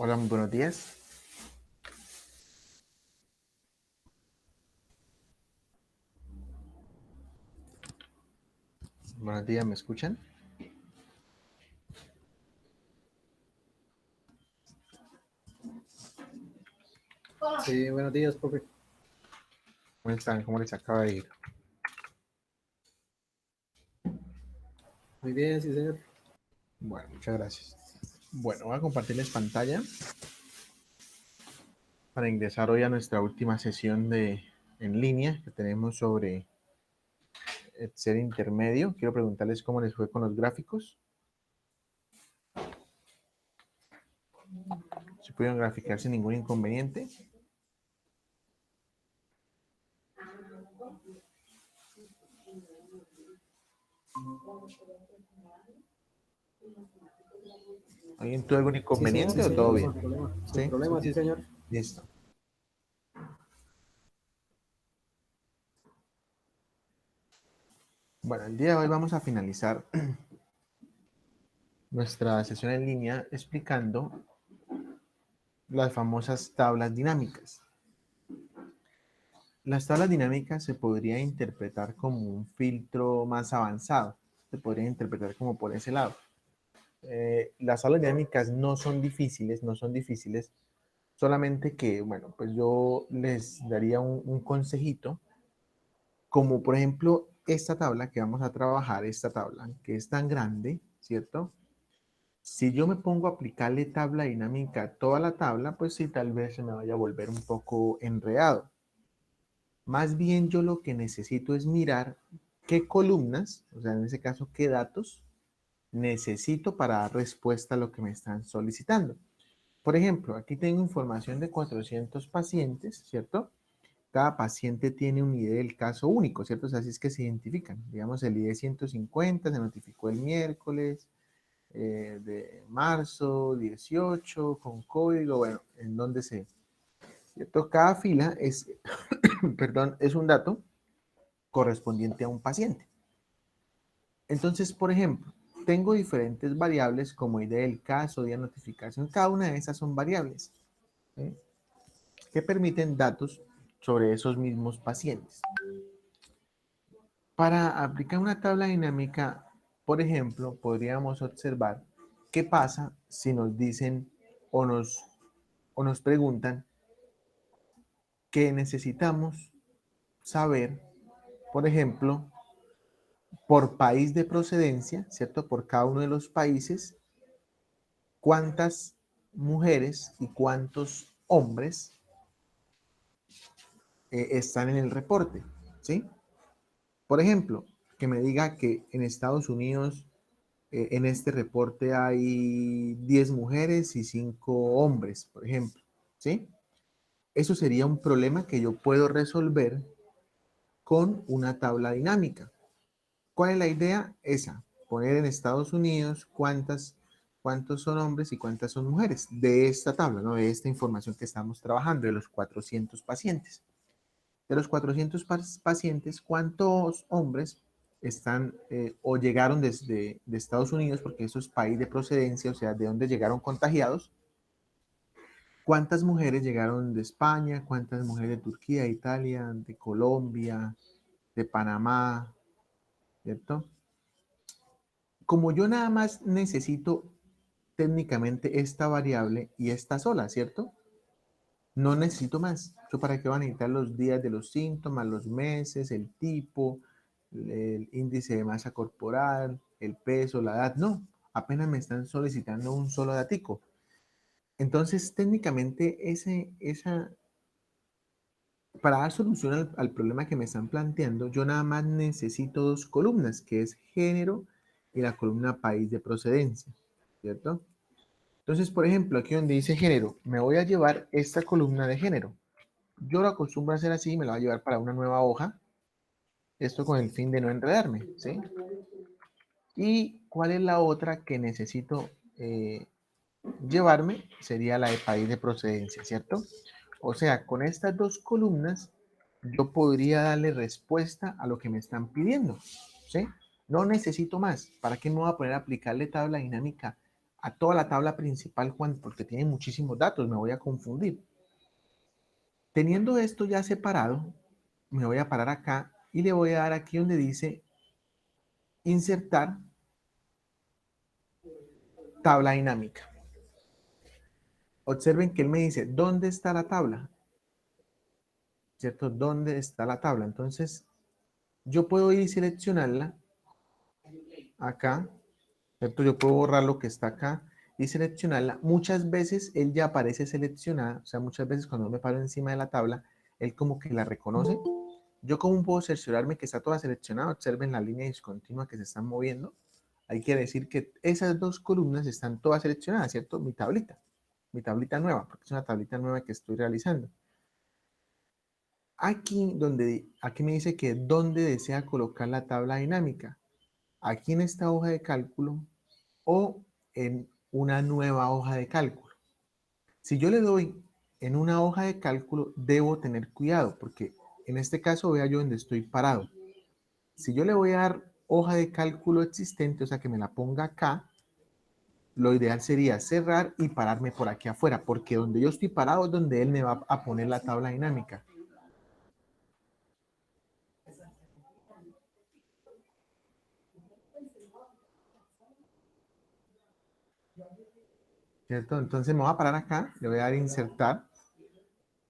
Hola, muy buenos días. Buenos días, ¿me escuchan? Sí, buenos días, profe. ¿Cómo están? ¿Cómo les acaba de ir? Muy bien, sí, señor. Bueno, muchas gracias. Bueno, voy a compartirles pantalla para ingresar hoy a nuestra última sesión en línea que tenemos sobre Excel intermedio. Quiero preguntarles cómo les fue con los gráficos. Si pudieron graficar sin ningún inconveniente. ¿Alguien tuvo algún Sí, inconveniente o todo señor, bien? sin problema. Sin ¿Sí? problema, sí, señor. Listo. Bueno, el día de hoy vamos a finalizar nuestra sesión en línea explicando las famosas tablas dinámicas. Las tablas dinámicas se podría interpretar como un filtro más avanzado, se podría interpretar como por ese lado. Las tablas dinámicas no son difíciles, solamente que, bueno, pues yo les daría un consejito, como por ejemplo esta tabla que vamos a trabajar, esta tabla que es tan grande, ¿cierto? Si yo me pongo a aplicarle tabla dinámica a toda la tabla, pues sí, tal vez se me vaya a volver un poco enredado. Más bien yo lo que necesito es mirar qué columnas, o sea, en ese caso, qué datos necesito para dar respuesta a lo que me están solicitando. Por ejemplo, aquí tengo información de 400 pacientes, ¿cierto? Cada paciente tiene un ID del caso único, ¿cierto? O sea, así es que se identifican. Digamos, el ID 150 se notificó el miércoles de marzo 18 con código, bueno, en donde se... ¿Cierto? Cada fila es, perdón, es un dato correspondiente a un paciente. Entonces, por ejemplo, tengo diferentes variables como ID del caso, día de notificación. Cada una de esas son variables, ¿sí?, que permiten datos sobre esos mismos pacientes. Para aplicar una tabla dinámica, por ejemplo, podríamos observar qué pasa si nos dicen o nos preguntan que necesitamos saber, por ejemplo, por país de procedencia, ¿cierto? Por cada uno de los países, cuántas mujeres y cuántos hombres están en el reporte, ¿sí? Por ejemplo, que me diga que en Estados Unidos en este reporte hay 10 mujeres y 5 hombres, por ejemplo, ¿sí? Eso sería un problema que yo puedo resolver con una tabla dinámica. ¿Cuál es la idea? Esa, poner en Estados Unidos cuántos son hombres y cuántas son mujeres de esta tabla, ¿no? De esta información que estamos trabajando, de los 400 pacientes. De los 400 pacientes, ¿cuántos hombres están o llegaron desde de Estados Unidos, porque eso es país de procedencia, o sea, de dónde llegaron contagiados? ¿Cuántas mujeres llegaron de España? ¿Cuántas mujeres de Turquía, de Italia, de Colombia, de Panamá, ¿cierto? Como yo nada más necesito técnicamente esta variable y esta sola, ¿cierto? No necesito más. ¿Yo para qué van a necesitar los días de los síntomas, los meses, el tipo, el índice de masa corporal, el peso, la edad? No, apenas me están solicitando un solo datico. Entonces, técnicamente, para dar solución al problema que me están planteando, yo nada más necesito dos columnas, que es género y la columna país de procedencia, ¿cierto? Entonces, por ejemplo, aquí donde dice género, me voy a llevar esta columna de género. Yo lo acostumbro a hacer así, me lo voy a llevar para una nueva hoja, esto con el fin de no enredarme, ¿sí? ¿Y cuál es la otra que necesito llevarme? Sería la de país de procedencia, ¿cierto? O sea, con estas dos columnas yo podría darle respuesta a lo que me están pidiendo, ¿sí? No necesito más. ¿Para qué me voy a poner a aplicarle tabla dinámica a toda la tabla principal, Juan, porque tiene muchísimos datos, me voy a confundir. Teniendo esto ya separado, me voy a parar acá y le voy a dar aquí donde dice insertar tabla dinámica. Observen que él me dice, ¿dónde está la tabla? ¿Cierto? ¿Dónde está la tabla? Entonces, yo puedo ir y seleccionarla acá, ¿cierto? Yo puedo borrar lo que está acá y seleccionarla. Muchas veces él ya aparece seleccionada, o sea, muchas veces cuando me paro encima de la tabla, él como que la reconoce. Yo como puedo cerciorarme que está toda seleccionada, observen la línea discontinua que se están moviendo. Hay que decir que esas dos columnas están todas seleccionadas, ¿cierto? Mi tablita nueva, porque es una tablita nueva que estoy realizando. Aquí me dice que dónde desea colocar la tabla dinámica. Aquí en esta hoja de cálculo o en una nueva hoja de cálculo. Si yo le doy en una hoja de cálculo, debo tener cuidado, porque en este caso vea yo donde estoy parado. Si yo le voy a dar hoja de cálculo existente, o sea que me la ponga acá, lo ideal sería cerrar y pararme por aquí afuera, porque donde yo estoy parado es donde él me va a poner la tabla dinámica. ¿Cierto? Entonces me voy a parar acá, le voy a dar insertar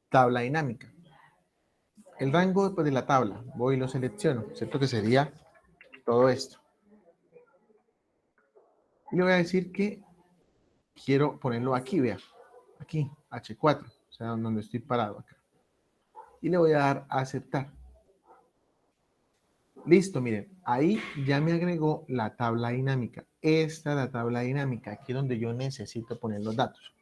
tabla dinámica. El rango después de la tabla, voy y lo selecciono, ¿cierto? Que sería todo esto. Y le voy a decir que quiero ponerlo aquí, vea, aquí, H4, o sea, donde estoy parado acá. Y le voy a dar a aceptar. Listo, miren, ahí ya me agregó la tabla dinámica. Esta es la tabla dinámica, aquí es donde yo necesito poner los datos.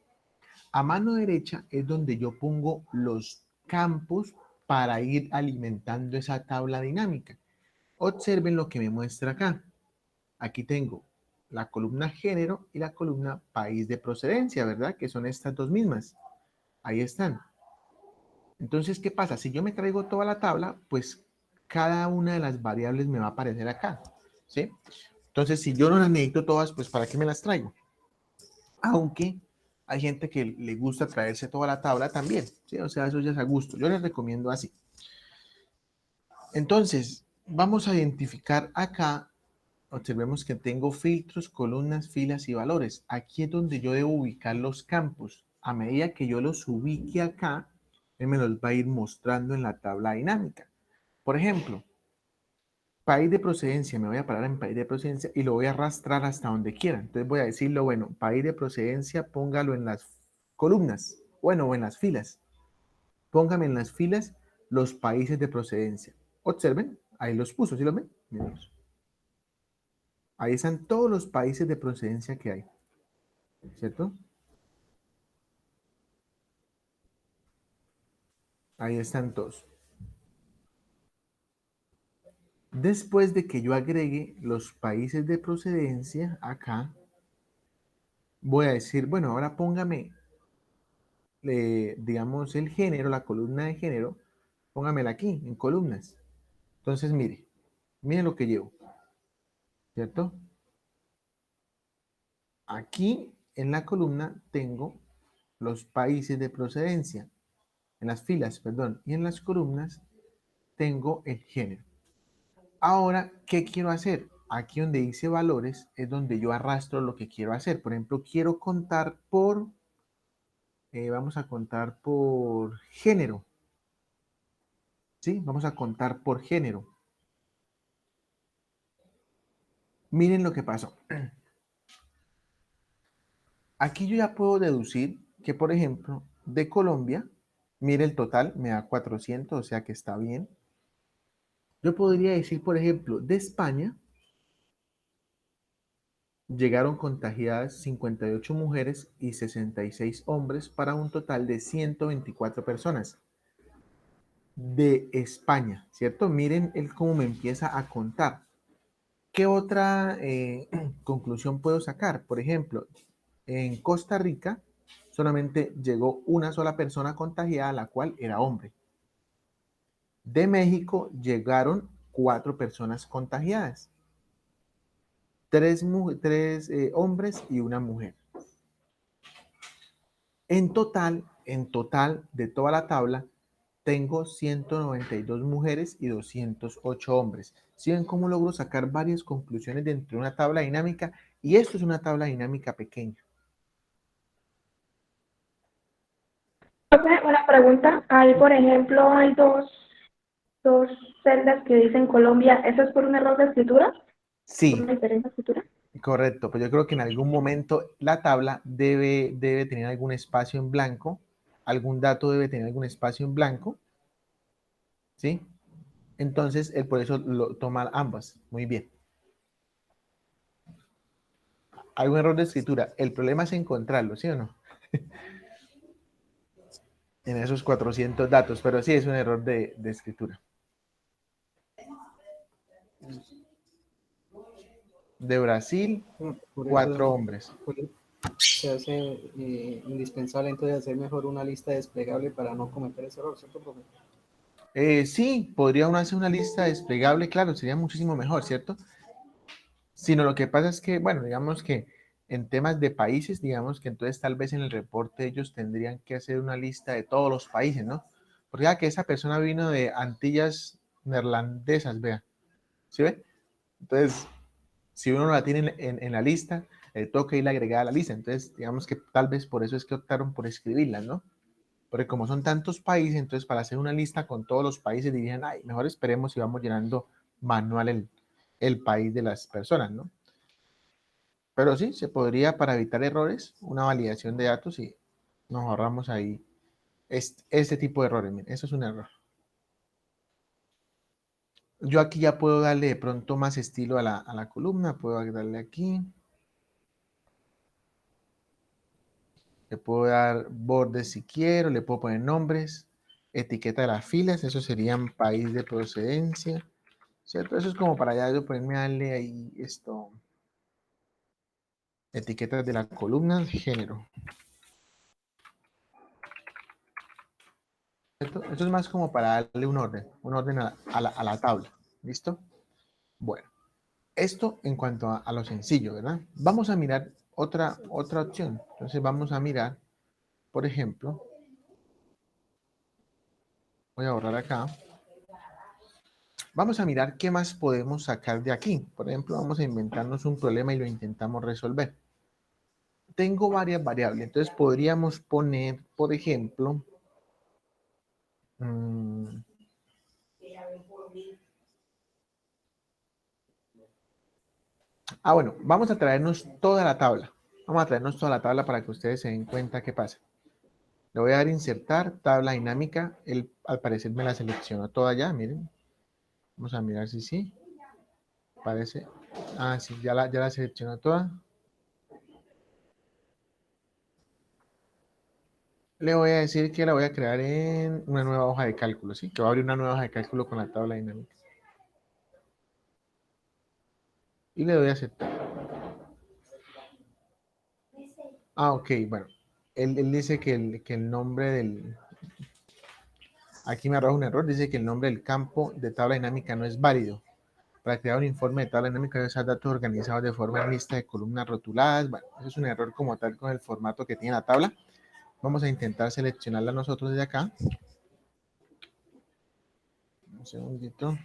A mano derecha es donde yo pongo los campos para ir alimentando esa tabla dinámica. Observen lo que me muestra acá. Aquí tengo la columna género y la columna país de procedencia, ¿verdad? Que son estas dos mismas. Ahí están. Entonces, ¿qué pasa? Si yo me traigo toda la tabla, pues cada una de las variables me va a aparecer acá, ¿sí? Entonces, si yo no las necesito todas, pues ¿para qué me las traigo? Aunque hay gente que le gusta traerse toda la tabla también, ¿sí? O sea, eso ya es a gusto. Yo les recomiendo así. Entonces, vamos a identificar acá, observemos que tengo filtros, columnas, filas y valores. Aquí es donde yo debo ubicar los campos. A medida que yo los ubique acá, él me los va a ir mostrando en la tabla dinámica. Por ejemplo, país de procedencia, me voy a parar en país de procedencia y lo voy a arrastrar hasta donde quiera. Entonces voy a decirlo, bueno, país de procedencia, póngalo en las columnas, bueno, o en las filas. Póngame en las filas los países de procedencia. Observen, ahí los puso, ¿sí los ven? Mírenlos. Ahí están todos los países de procedencia que hay, ¿cierto? Ahí están todos. Después de que yo agregue los países de procedencia acá, voy a decir, bueno, ahora póngame, digamos, el género, la columna de género, póngamela aquí, en columnas. Entonces, mire lo que llevo, ¿cierto? Aquí en la columna tengo los países de procedencia, en las filas, perdón, y en las columnas tengo el género. Ahora, ¿qué quiero hacer? Aquí donde dice valores es donde yo arrastro lo que quiero hacer. Por ejemplo, quiero contar vamos a contar por género, ¿sí? Vamos a contar por género. Miren lo que pasó. Aquí yo ya puedo deducir que, por ejemplo, de Colombia, mire el total, me da 400, o sea que está bien. Yo podría decir, por ejemplo, de España, llegaron contagiadas 58 mujeres y 66 hombres para un total de 124 personas. De España, ¿cierto? Miren el cómo me empieza a contar. ¿Qué otra conclusión puedo sacar? Por ejemplo, en Costa Rica solamente llegó una sola persona contagiada, la cual era hombre. De México llegaron 4 personas contagiadas. tres hombres y una mujer. En total, de toda la tabla, tengo 192 mujeres y 208 hombres. ¿Sí ven cómo logro sacar varias conclusiones dentro de una tabla dinámica? Y esto es una tabla dinámica pequeña. Profe, una pregunta. Ahí, por ejemplo, hay dos celdas que dicen Colombia. ¿Eso es por un error de escritura? ¿Por Sí, una diferencia de escritura? correcto. Pues yo creo que en algún momento la tabla debe tener algún espacio en blanco, algún dato debe tener algún espacio en blanco, ¿sí? Entonces, él por eso lo toma ambas. Muy bien. Hay un error de escritura. El problema es encontrarlo, ¿sí o no? En esos 400 datos, pero sí es un error de escritura. De Brasil, Por 4 eso, hombres. por eso se hace indispensable entonces hacer mejor una lista desplegable para no cometer ese error, ¿cierto, profe? Sí, podría uno hacer una lista desplegable, claro, sería muchísimo mejor, ¿cierto? Sino lo que pasa es que, bueno, digamos que en temas de países, digamos que entonces tal vez en el reporte ellos tendrían que hacer una lista de todos los países, ¿no? Porque ya que esa persona vino de Antillas neerlandesas, vea, ¿sí ve? Entonces, si uno no la tiene en la lista, toca irla agregada a la lista. Entonces, digamos que tal vez por eso es que optaron por escribirla, ¿no? Porque como son tantos países, entonces para hacer una lista con todos los países dirían, ay, mejor esperemos y vamos llenando manual el país de las personas, ¿no? Pero sí, se podría, para evitar errores, una validación de datos y nos ahorramos ahí este tipo de errores. Miren, eso es un error. Yo aquí ya puedo darle de pronto más estilo a la columna, puedo darle aquí. Le puedo dar bordes si quiero, le puedo poner nombres, etiqueta de las filas, eso serían país de procedencia, ¿cierto? Eso es como para ya yo ponerme a darle ahí esto, etiquetas de la columna, género, ¿cierto? Eso es más como para darle un orden a la tabla, ¿listo? Bueno, esto en cuanto a lo sencillo, ¿verdad? Vamos a mirar otra opción. Entonces vamos a mirar, por ejemplo, voy a borrar acá. Vamos a mirar qué más podemos sacar de aquí. Por ejemplo, vamos a inventarnos un problema y lo intentamos resolver. Tengo varias variables, entonces podríamos poner, por ejemplo, bueno, vamos a traernos toda la tabla. Vamos a traernos toda la tabla para que ustedes se den cuenta qué pasa. Le voy a dar insertar, tabla dinámica. Él, al parecer me la seleccionó toda ya, miren. Vamos a mirar si sí. Parece. Ah, sí, ya la seleccionó toda. Le voy a decir que la voy a crear en una nueva hoja de cálculo, ¿sí? Que va a abrir una nueva hoja de cálculo con la tabla dinámica. Y le doy a aceptar. Ah, ok, bueno. Él dice que el nombre del... Aquí me arroja un error, dice que el nombre del campo de tabla dinámica no es válido. Para crear un informe de tabla dinámica debe usar datos organizados de forma en lista de columnas rotuladas. Bueno, eso es un error como tal con el formato que tiene la tabla. Vamos a intentar seleccionarla nosotros desde acá. Un segundito.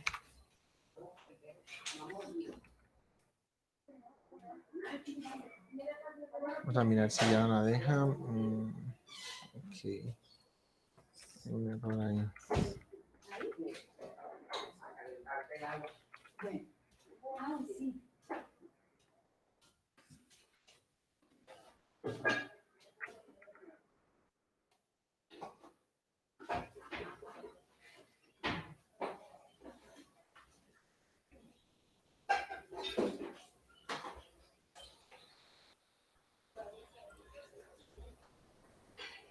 Vamos a mirar si ya la deja. Ok. Un error ahí.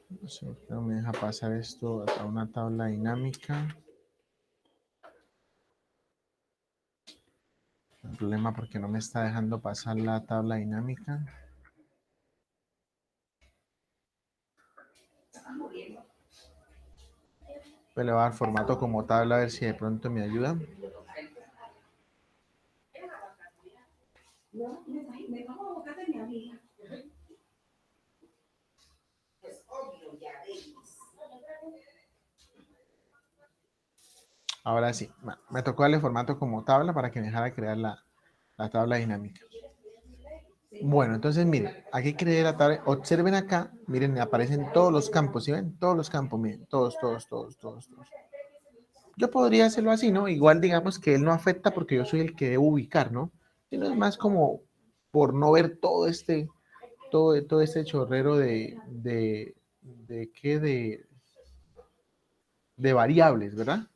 No sé, no me deja pasar esto a una tabla dinámica. El problema porque no me está dejando pasar la tabla dinámica. Pues le voy a dar formato como tabla a ver si de pronto me ayuda. Ahora sí, bueno, me tocó darle formato como tabla para que me dejara crear la tabla dinámica. Bueno, entonces miren, aquí creé la tabla. Observen acá, miren, aparecen todos los campos, ¿sí ven? Todos los campos, miren, todos, todos, todos, todos, todos. Yo podría hacerlo así, ¿no? Igual digamos que él no afecta porque yo soy el que debo ubicar, ¿no? Sino es más como por no ver todo este chorrero ¿qué? De variables, ¿verdad?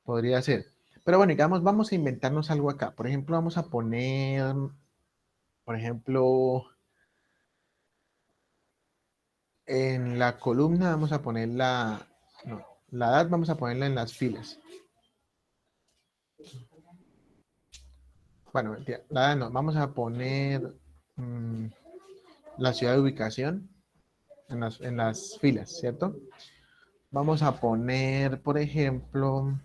Podría ser. Pero bueno, digamos, vamos a inventarnos algo acá. Por ejemplo, vamos a poner, por ejemplo, en la columna vamos a poner no, la edad vamos a ponerla en las filas. Bueno, mentira, la edad no, vamos a poner la ciudad de ubicación en las filas, ¿cierto? Vamos a poner, por ejemplo,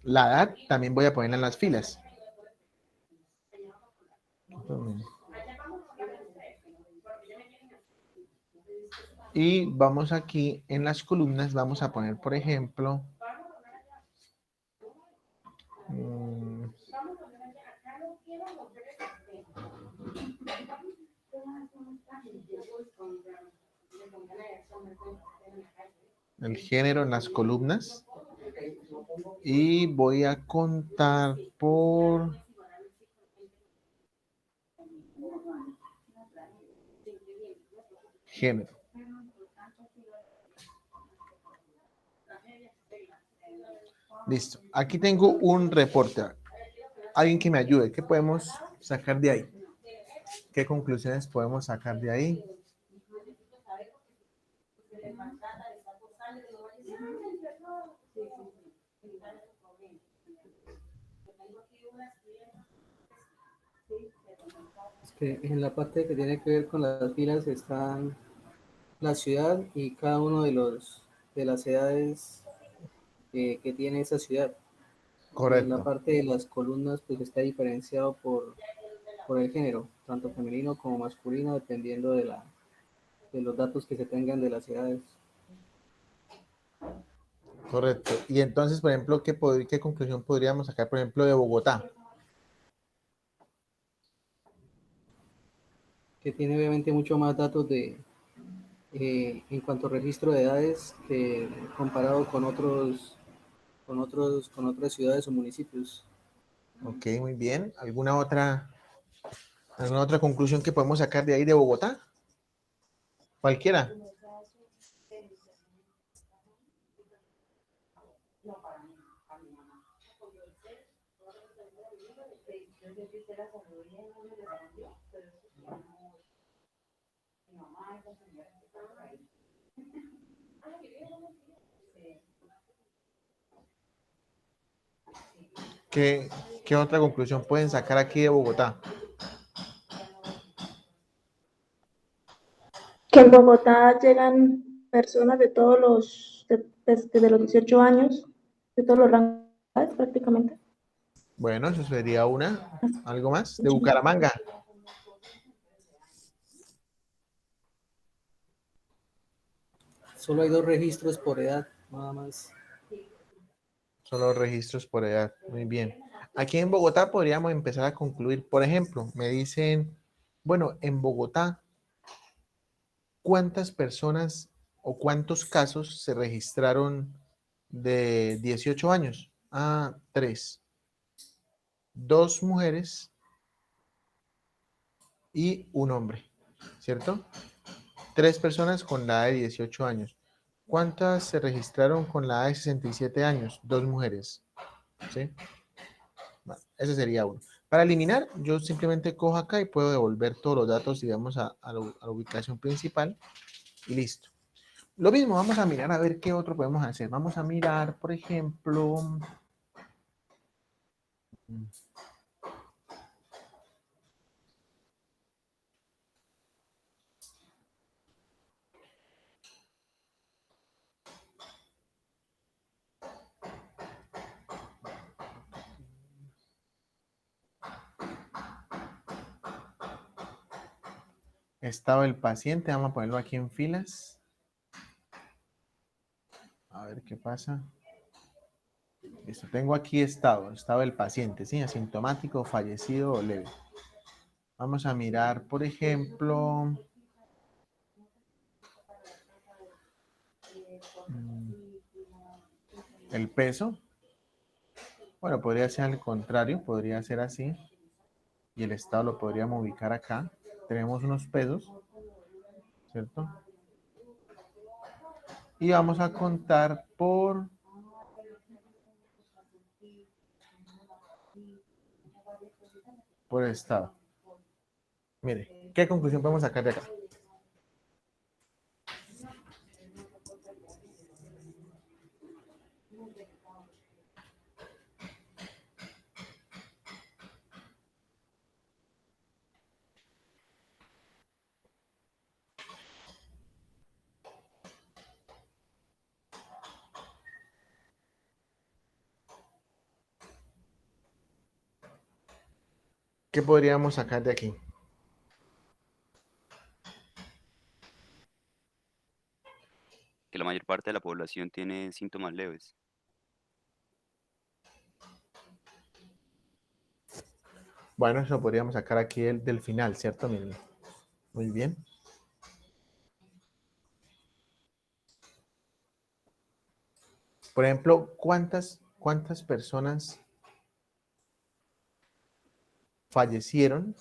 la edad también voy a ponerla en las filas. Y vamos aquí en las columnas, vamos a poner, por ejemplo, el género en las columnas. Y voy a contar por género. Listo. Aquí tengo un reporte. Alguien que me ayude. ¿Qué podemos sacar de ahí? ¿Qué conclusiones podemos sacar de ahí? Es que en la parte que tiene que ver con las filas están la ciudad y cada uno de las edades que tiene esa ciudad. Y en la Correcto. parte de las columnas pues está diferenciado por el género, tanto femenino como masculino, dependiendo de los datos que se tengan de las edades. Correcto. Y entonces, por ejemplo, ¿qué conclusión podríamos sacar, por ejemplo, de Bogotá? Que tiene obviamente mucho más datos en cuanto a registro de edades que comparado con otras ciudades o municipios. Ok, muy bien. ¿Alguna otra conclusión que podemos sacar de ahí de Bogotá? Cualquiera. ¿Qué otra conclusión pueden sacar aquí de Bogotá? Que en Bogotá llegan personas de todos desde los 18 años, de todos los rangos prácticamente. Bueno, eso sería una. ¿Algo más? De Bucaramanga. Solo hay 2 registros por edad, nada más. Son los registros por edad. Muy bien. Aquí en Bogotá podríamos empezar a concluir. Por ejemplo, me dicen, bueno, en Bogotá, ¿cuántas personas o cuántos casos se registraron de 18 años? Ah, 3. 2 mujeres y un hombre, ¿cierto? 3 personas con la edad de 18 años. ¿Cuántas se registraron con la edad de 67 años? 2 mujeres, ¿sí? Bueno, ese sería uno. Para eliminar, yo simplemente cojo acá y puedo devolver todos los datos, digamos, a la ubicación principal y listo. Lo mismo, vamos a mirar a ver qué otro podemos hacer. Vamos a mirar, por ejemplo, Estado del paciente, vamos a ponerlo aquí en filas. A ver qué pasa. Listo, tengo aquí estado del paciente, ¿sí? Asintomático, fallecido o leve. Vamos a mirar, por ejemplo, el peso. Bueno, podría ser al contrario, podría ser así. Y el estado lo podríamos ubicar acá. Tenemos unos pesos, ¿cierto? Y vamos a contar por estado. Mire, ¿qué conclusión podemos sacar de acá? ¿Qué podríamos sacar de aquí? Que la mayor parte de la población tiene síntomas leves. Bueno, eso podríamos sacar aquí del final, ¿cierto? Miren. Muy bien. Por ejemplo, ¿cuántas personas fallecieron?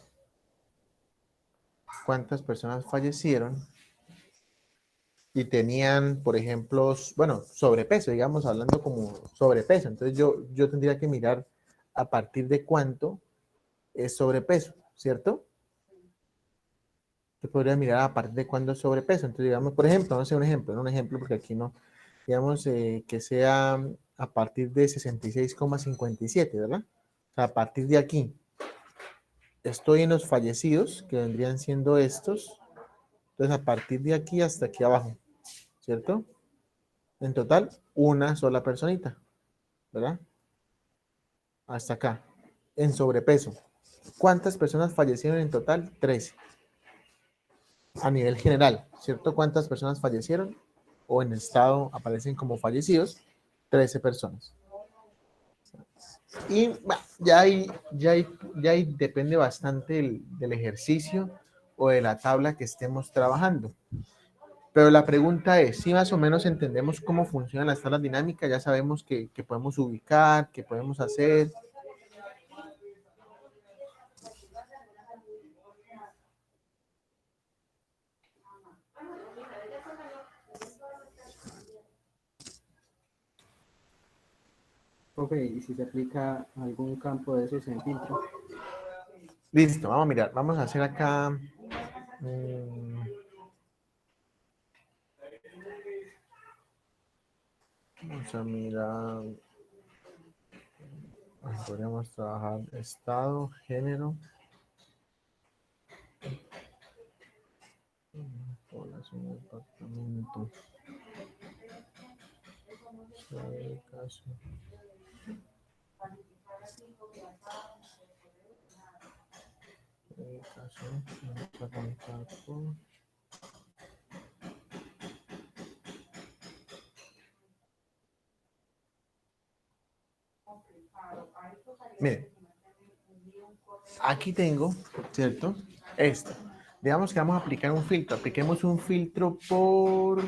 ¿Cuántas personas fallecieron y tenían, por ejemplo, bueno, sobrepeso, digamos, hablando como sobrepeso? Entonces yo tendría que mirar a partir de cuánto es sobrepeso, ¿cierto? Yo podría mirar a partir de cuándo es sobrepeso. Entonces, digamos, por ejemplo, no sé, un ejemplo, porque aquí no, digamos, que sea a partir de 66,57, ¿verdad? O sea, a partir de aquí. Estoy en los fallecidos, que vendrían siendo estos. Entonces, a partir de aquí hasta aquí abajo, ¿cierto? En total, una sola personita, ¿verdad? Hasta acá, en sobrepeso. ¿Cuántas personas fallecieron en total? 13. A nivel general, ¿cierto? ¿Cuántas personas fallecieron o en estado aparecen como fallecidos? 13 personas. Y bah, ya ahí depende bastante del ejercicio o de la tabla que estemos trabajando. Pero la pregunta es, si más o menos entendemos cómo funcionan las tablas dinámicas, ya sabemos que podemos ubicar, que podemos hacer. Profe, ¿y si se aplica algún campo de esos en filtro? Listo, vamos a mirar, vamos a hacer acá. Vamos a mirar. Podríamos trabajar estado, género, población, departamento, ubicación. Miren, aquí tengo, ¿cierto? Esto. Digamos que vamos a aplicar un filtro. Apliquemos un filtro por...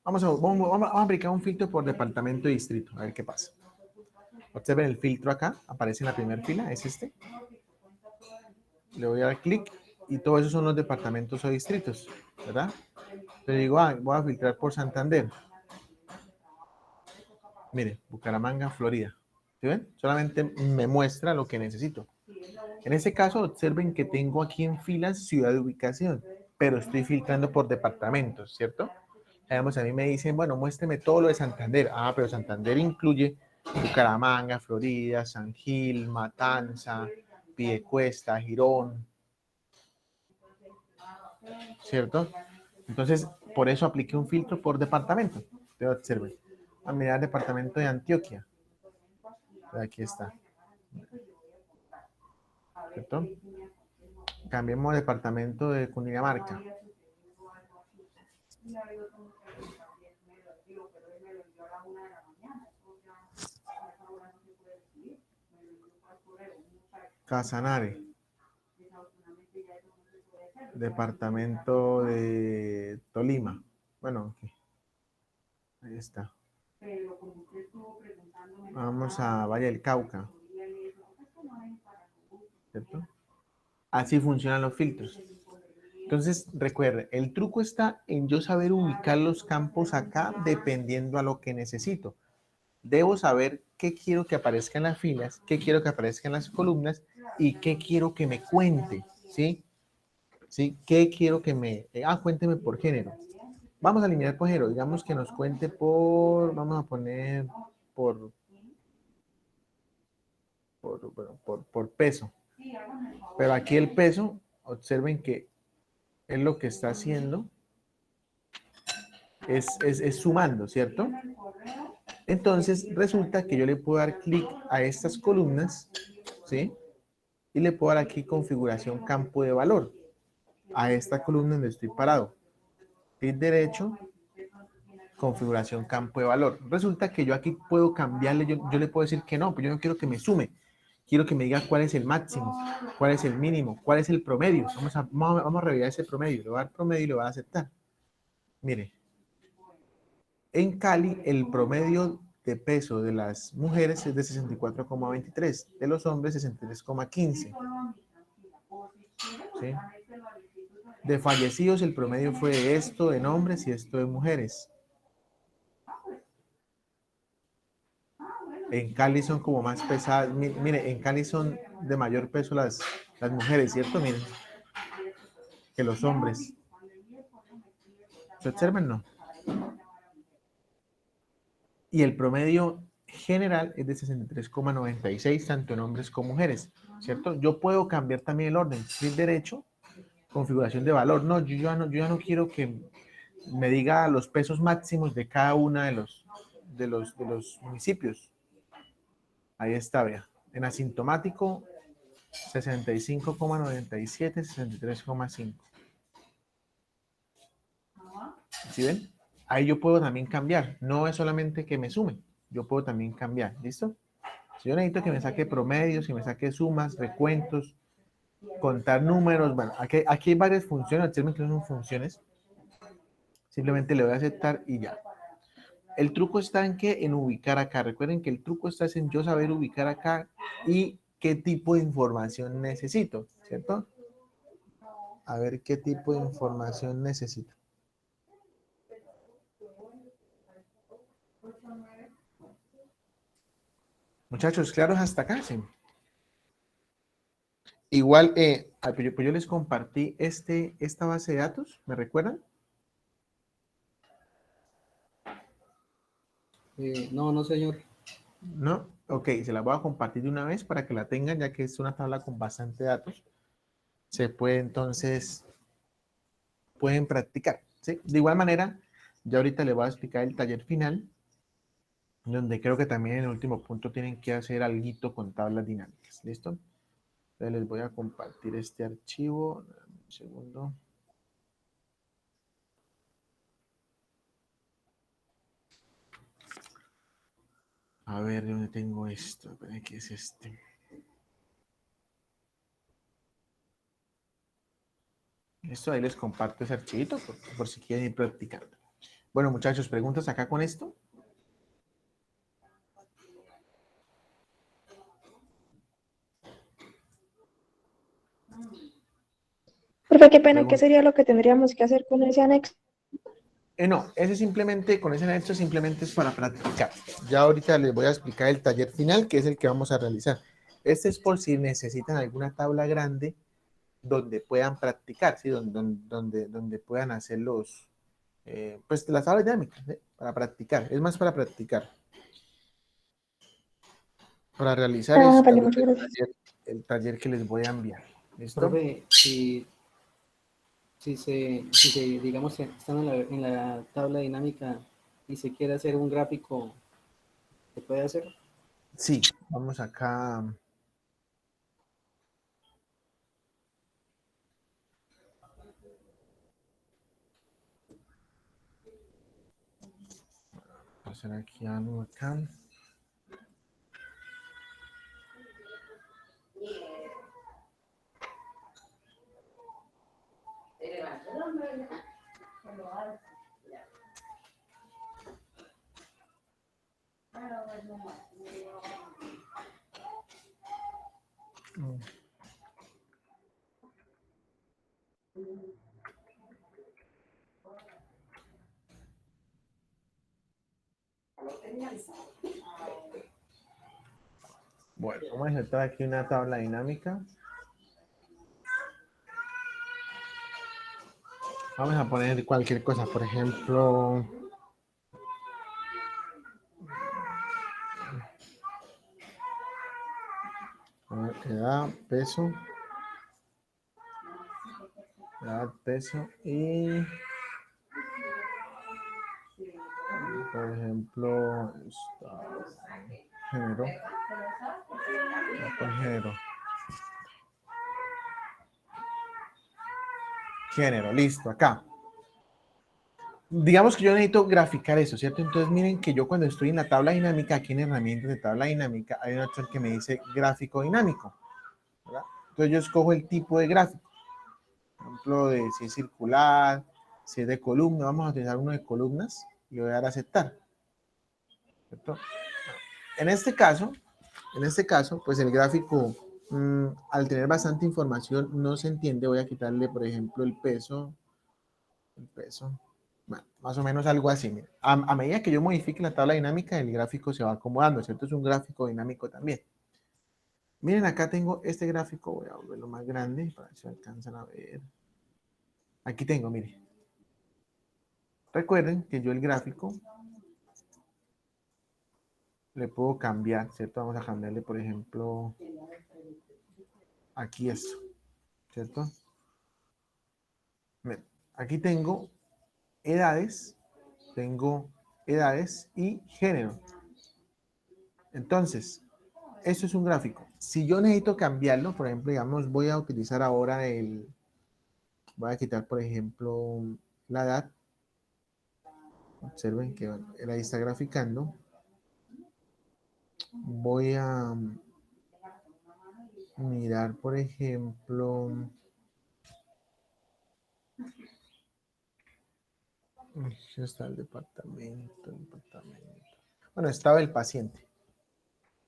vamos a aplicar un filtro por departamento y distrito. A ver qué pasa. Observen el filtro acá. Aparece en la primera fila. Es este. Le voy a dar clic y todos esos son los departamentos o distritos, ¿verdad? Le digo, voy a filtrar por Santander. Mire, Bucaramanga, Florida. ¿Sí ven? Solamente me muestra lo que necesito. En este caso, observen que tengo aquí en filas ciudad de ubicación, pero estoy filtrando por departamentos, ¿cierto? Digamos, a mí me dicen, bueno, muéstreme todo lo de Santander. Ah, pero Santander incluye Bucaramanga, Florida, San Gil, Matanza, Piedecuesta, Girón, ¿cierto? Entonces, por eso apliqué un filtro por departamento. Entonces, observen. A mirar el departamento de Antioquia. Aquí está. ¿Cierto? Cambiemos departamento de Cundinamarca. Casanare. Departamento de Tolima. Bueno, ok. Ahí está. Vamos a Valle del Cauca. ¿Cierto? Así funcionan los filtros. Entonces, recuerde, el truco está en yo saber ubicar los campos acá dependiendo a lo que necesito. Debo saber qué quiero que aparezca en las filas, qué quiero que aparezca en las columnas y qué quiero que me cuente, ¿sí? ¿Sí? ¿Qué quiero que me... cuénteme por género. Vamos a eliminar por género. Digamos que nos cuente por... Vamos a poner por... por peso. Pero aquí el peso, observen que es lo que está haciendo, es sumando, ¿cierto? Entonces resulta que yo le puedo dar clic a estas columnas, ¿sí? Y le puedo dar aquí configuración campo de valor a esta columna donde estoy parado. Clic derecho, configuración campo de valor. Resulta que yo aquí puedo cambiarle, yo le puedo decir que no, pero yo no quiero que me sume. Quiero que me diga cuál es el máximo, cuál es el mínimo, cuál es el promedio. Vamos a revisar ese promedio. Le voy a dar promedio y lo voy a aceptar. Mire, en Cali el promedio de peso de las mujeres es de 64,23, de los hombres 63,15. ¿Sí? De fallecidos el promedio fue esto en hombres y esto en mujeres. En Cali son como más pesadas. Mire, en Cali son de mayor peso las mujeres, ¿cierto? Miren, que los hombres. ¿Se observan? No. Y el promedio general es de 63,96, tanto en hombres como mujeres, ¿cierto? Yo puedo cambiar también el orden. Clic derecho, configuración de valor. No, yo ya no quiero que me diga los pesos máximos de cada una de los municipios. Ahí está, vea. En asintomático, 65,97, 63,5. ¿Sí ven? Ahí yo puedo también cambiar. No es solamente que me sume. Yo puedo también cambiar. ¿Listo? Si yo necesito que me saque promedios, que me saque sumas, recuentos, contar números. Bueno, aquí hay varias funciones. Observen que no son funciones. Simplemente le voy a aceptar y ya. El truco está en que en ubicar acá. Recuerden que el truco está en yo saber ubicar acá y qué tipo de información necesito, ¿cierto? A ver qué tipo de información necesito. Muchachos, claros hasta acá, sí. Igual, pues yo les compartí esta base de datos, ¿me recuerdan? No, señor. ¿No? Ok, se la voy a compartir de una vez para que la tengan, ya que es una tabla con bastante datos. Se puede entonces, pueden practicar, ¿sí? De igual manera, ya ahorita les voy a explicar el taller final, donde creo que también en el último punto tienen que hacer algo con tablas dinámicas, ¿listo? Entonces les voy a compartir este archivo, un segundo. A ver, ¿de dónde tengo esto? ¿Qué es este? Esto ahí les comparto ese archivito por si quieren ir practicando. Bueno, muchachos, ¿preguntas acá con esto? Profe, qué pena, ¿qué sería lo que tendríamos que hacer con ese anexo? No, ese simplemente, con ese anexo simplemente es para practicar. Ya ahorita les voy a explicar el taller final, que es el que vamos a realizar. Este es por si necesitan alguna tabla grande donde puedan practicar, ¿sí? Donde puedan hacer pues las tablas dinámicas, ¿sí? Para practicar, es más para practicar. Para realizar Vale, muchas gracias. el taller que les voy a enviar. ¿Listo? Profe, si digamos, están en la tabla dinámica y se quiere hacer un gráfico, ¿se puede hacer? Sí, vamos acá. Voy a hacer aquí algo acá. Bueno, vamos a insertar aquí una tabla dinámica. Vamos a poner cualquier cosa, por ejemplo, edad, peso, y, por ejemplo, género, género, listo, acá. Digamos que yo necesito graficar eso, ¿cierto? Entonces miren que yo cuando estoy en la tabla dinámica, aquí en herramientas de tabla dinámica, hay una opción que me dice gráfico dinámico, ¿verdad? Entonces yo escojo el tipo de gráfico, por ejemplo, de si es circular, si es de columna, vamos a utilizar uno de columnas y le voy a dar a aceptar, ¿cierto? En este caso, pues el gráfico, al tener bastante información, no se entiende. Voy a quitarle, por ejemplo, el peso. Bueno, más o menos algo así. Mira. A medida que yo modifique la tabla dinámica, el gráfico se va acomodando, ¿cierto? Es un gráfico dinámico también. Miren, acá tengo este gráfico, voy a volverlo más grande para ver si alcanzan a ver. Aquí tengo, miren. Recuerden que yo el gráfico le puedo cambiar, ¿cierto? Vamos a cambiarle, por ejemplo, aquí esto, ¿cierto? Miren, aquí tengo edades y género. Entonces, esto es un gráfico. Si yo necesito cambiarlo, por ejemplo, digamos, voy a utilizar ahora voy a quitar, por ejemplo, la edad. Observen que él ahí está graficando. Voy a mirar, por ejemplo, aquí está el departamento. Bueno, estaba el paciente.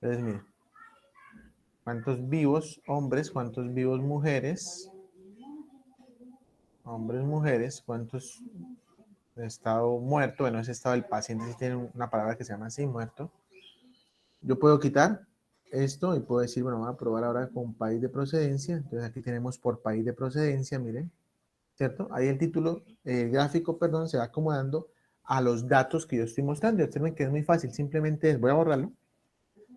Entonces, miren, ¿cuántos vivos hombres, cuántos vivos mujeres? Hombres, mujeres, ¿cuántos estado muerto? Bueno, ese estado del paciente sí tiene una palabra que se llama así, muerto. Yo puedo quitar esto y puedo decir, bueno, vamos a probar ahora con país de procedencia. Entonces aquí tenemos por país de procedencia, miren, ¿cierto? Ahí el título, el gráfico, perdón, se va acomodando a los datos que yo estoy mostrando. Y observen que es muy fácil, simplemente voy a borrarlo.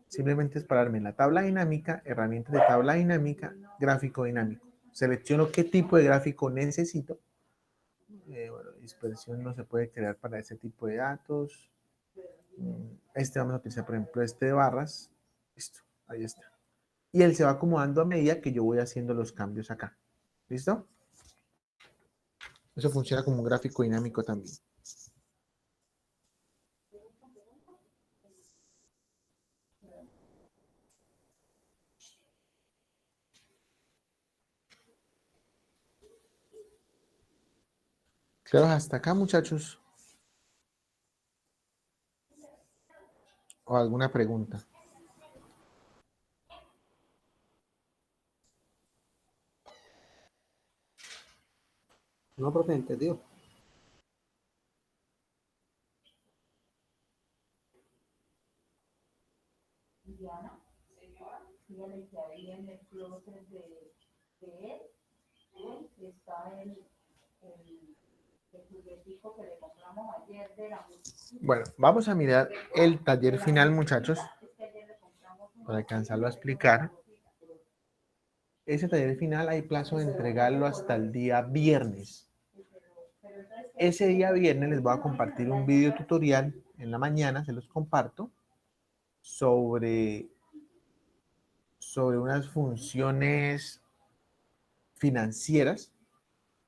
Simplemente es pararme en la tabla dinámica, herramientas de tabla dinámica, gráfico dinámico. Selecciono qué tipo de gráfico necesito. Bueno, dispersión no se puede crear para ese tipo de datos. Este vamos a utilizar, por ejemplo, este de barras. Listo, ahí está. Y él se va acomodando a medida que yo voy haciendo los cambios acá. ¿Listo? Eso funciona como un gráfico dinámico también. Claro, hasta acá, muchachos. ¿O alguna pregunta? No, profe, entendido. Bueno, vamos a mirar el taller final, muchachos, para alcanzarlo a explicar. Ese taller final hay plazo de entregarlo hasta el día viernes. Ese día viernes les voy a compartir un video tutorial en la mañana, se los comparto, sobre unas funciones financieras.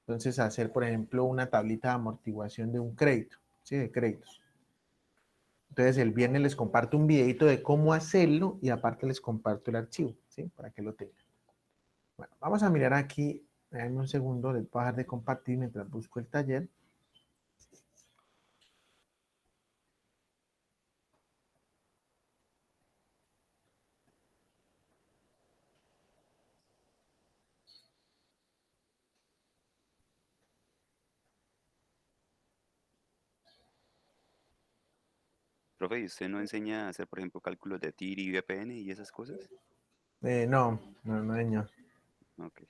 Entonces, hacer, por ejemplo, una tablita de amortiguación de un crédito, ¿sí? De créditos. Entonces, el viernes les comparto un videito de cómo hacerlo y aparte les comparto el archivo, ¿sí? Para que lo tengan. Bueno, vamos a mirar aquí, en un segundo, les voy a dejar de compartir mientras busco el taller. Profe, ¿y usted no enseña a hacer, por ejemplo, cálculos de TIR y VPN y esas cosas? No, señor. Ok.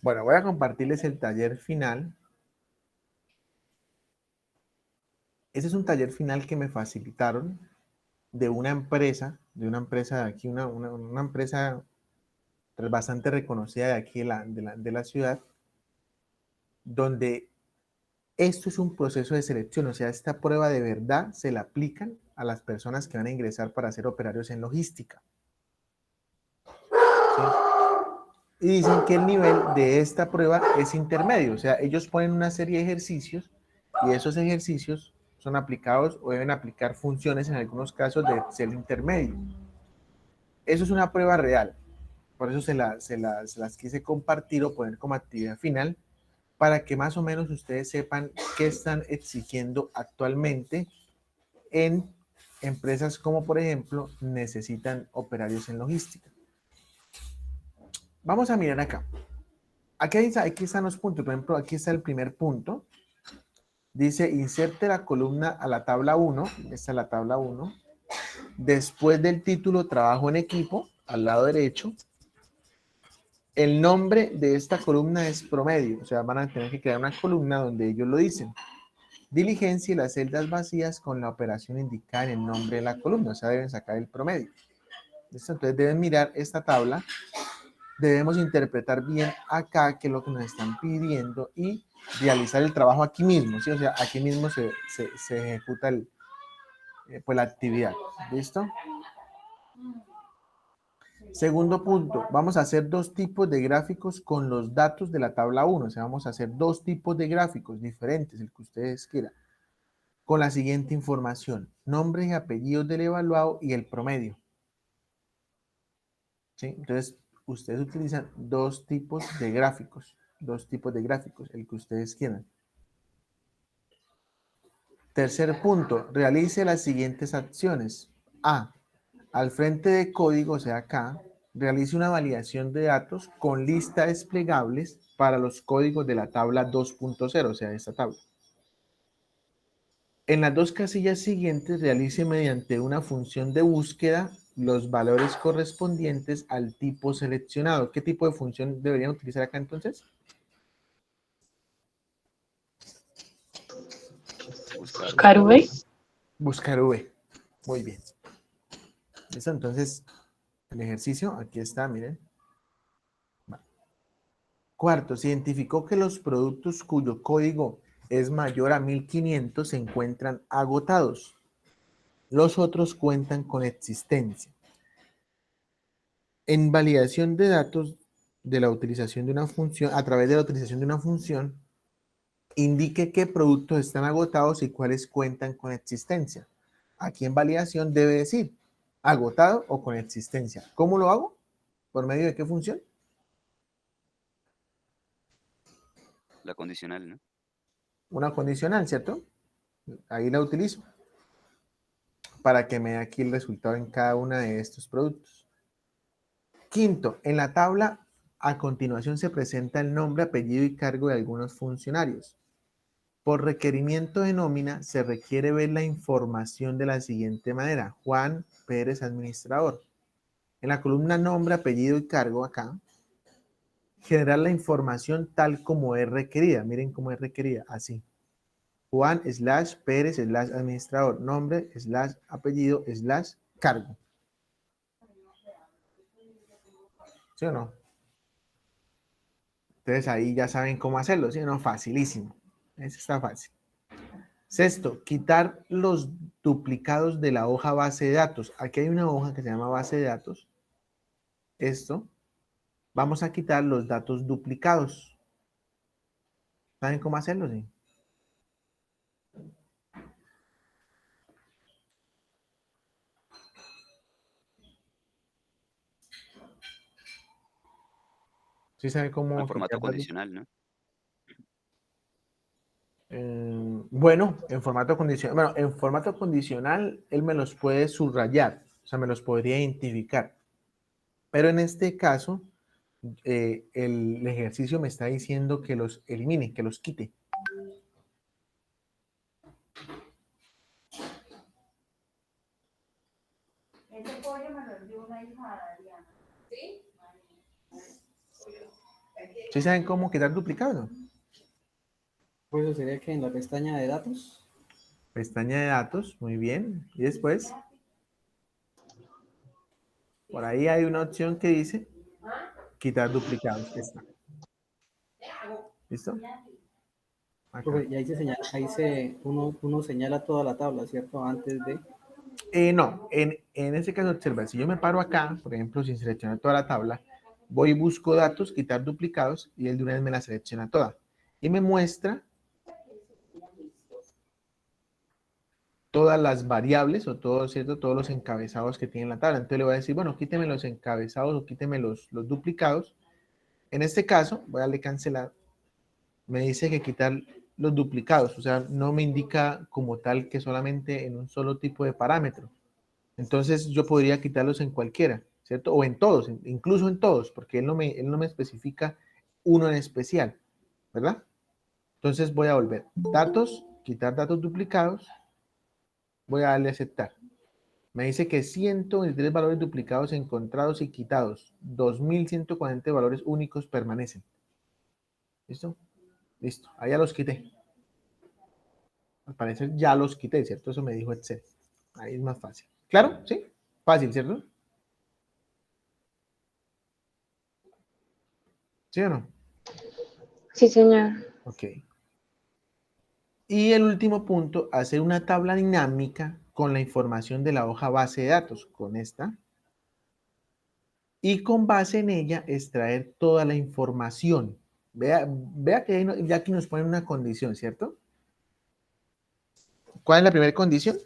Bueno, voy a compartirles el taller final. Ese es un taller final que me facilitaron de una empresa de aquí, una empresa bastante reconocida de aquí de la ciudad, donde esto es un proceso de selección, o sea, esta prueba de verdad se la aplican a las personas que van a ingresar para ser operarios en logística. ¿Sí? Y dicen que el nivel de esta prueba es intermedio, o sea, ellos ponen una serie de ejercicios y esos ejercicios son aplicados o deben aplicar funciones en algunos casos de ser intermedio. Eso es una prueba real, por eso se las quise compartir o poner como actividad final para que más o menos ustedes sepan qué están exigiendo actualmente en empresas como, por ejemplo, necesitan operarios en logística. Vamos a mirar acá. Aquí están los puntos. Por ejemplo, aquí está el primer punto. Dice, inserte la columna a la tabla 1. Esta es la tabla 1. Después del título, trabajo en equipo, al lado derecho. El nombre de esta columna es promedio. O sea, van a tener que crear una columna donde ellos lo dicen. Diligencia y las celdas vacías con la operación indicada en el nombre de la columna. O sea, deben sacar el promedio. ¿Listo? Entonces deben mirar esta tabla. Debemos interpretar bien acá qué es lo que nos están pidiendo y realizar el trabajo aquí mismo, ¿sí? O sea, aquí mismo se ejecuta pues la actividad. ¿Listo? Segundo punto, vamos a hacer dos tipos de gráficos con los datos de la tabla 1. O sea, vamos a hacer dos tipos de gráficos diferentes, el que ustedes quieran, con la siguiente información: nombres y apellidos del evaluado y el promedio. ¿Sí? Entonces, ustedes utilizan dos tipos de gráficos, el que ustedes quieran. Tercer punto, realice las siguientes acciones. A, al frente de código, o sea acá, realice una validación de datos con lista desplegables para los códigos de la tabla 2.0, o sea, de esta tabla. En las dos casillas siguientes, realice mediante una función de búsqueda los valores correspondientes al tipo seleccionado. ¿Qué tipo de función deberían utilizar acá entonces? Buscar V. Buscar V. Muy bien. ¿Listo? Entonces, el ejercicio, aquí está, miren. Cuarto, se identificó que los productos cuyo código es mayor a 1500 se encuentran agotados. Los otros cuentan con existencia. En validación de datos de la utilización de una función, a través de la utilización de una función, indique qué productos están agotados y cuáles cuentan con existencia. Aquí en validación debe decir agotado o con existencia. ¿Cómo lo hago? ¿Por medio de qué función? la condicional, ¿no? Una condicional, ¿cierto? Ahí la utilizo para que me dé aquí el resultado en cada uno de estos productos. Quinto, en la tabla a continuación se presenta el nombre, apellido y cargo de algunos funcionarios. Por requerimiento de nómina se requiere ver la información de la siguiente manera: Juan Pérez, administrador. En la columna nombre, apellido y cargo acá, generar la información tal como es requerida. Miren cómo es requerida, así. Juan / Pérez / administrador, nombre / apellido / cargo. ¿Sí o no? Entonces ahí ya saben cómo hacerlo, ¿sí o no? Facilísimo. Eso está fácil. Sexto, quitar los duplicados de la hoja base de datos. Aquí hay una hoja que se llama base de datos. Esto, vamos a quitar los datos duplicados. ¿Saben cómo hacerlo? Sí. ¿Sí saben cómo En formato quitar datos? condicional, ¿no? Bueno, en formato condicional. Bueno, en formato condicional, él me los puede subrayar, o sea, me los podría identificar. Pero en este caso, el ejercicio me está diciendo que los elimine, que los quite. Ese pollo me lo dio una hija de Diana. ¿Sí? ¿Sí saben cómo quitar duplicados? Pues eso sería que en la pestaña de datos. Pestaña de datos, muy bien. Y después, por ahí hay una opción que dice quitar duplicados. Está. ¿Listo? Acá. Profe, y ahí se señala, uno señala toda la tabla, ¿cierto? Antes de. No, en ese caso, observa, si yo me paro acá, por ejemplo, sin seleccionar toda la tabla, voy y busco datos, quitar duplicados, y él de una vez me la selecciona toda. Y me muestra todas las variables o todo, ¿cierto? Todos los encabezados que tiene la tabla. Entonces le voy a decir, bueno, quíteme los encabezados o quíteme los duplicados. En este caso, voy a darle cancelar. Me dice que quitar los duplicados, o sea, no me indica como tal que solamente en un solo tipo de parámetro. Entonces yo podría quitarlos en cualquiera, ¿cierto? O en todos, incluso en todos, porque él no me especifica uno en especial, ¿verdad? Entonces voy a volver. Datos, quitar datos duplicados. Voy a darle a aceptar. Me dice que 123 valores duplicados encontrados y quitados. 2140 valores únicos permanecen. ¿Listo? Listo. Ahí ya los quité. Al parecer ya los quité, ¿cierto? Eso me dijo Excel. Ahí es más fácil. ¿Claro? ¿Sí? Fácil, ¿cierto? ¿Sí o no? Sí, señor. Ok. Y el último punto, hacer una tabla dinámica con la información de la hoja base de datos, con esta. Y con base en ella, extraer toda la información. Vea que ya aquí nos ponen una condición, ¿cierto? ¿Cuál es la primera condición?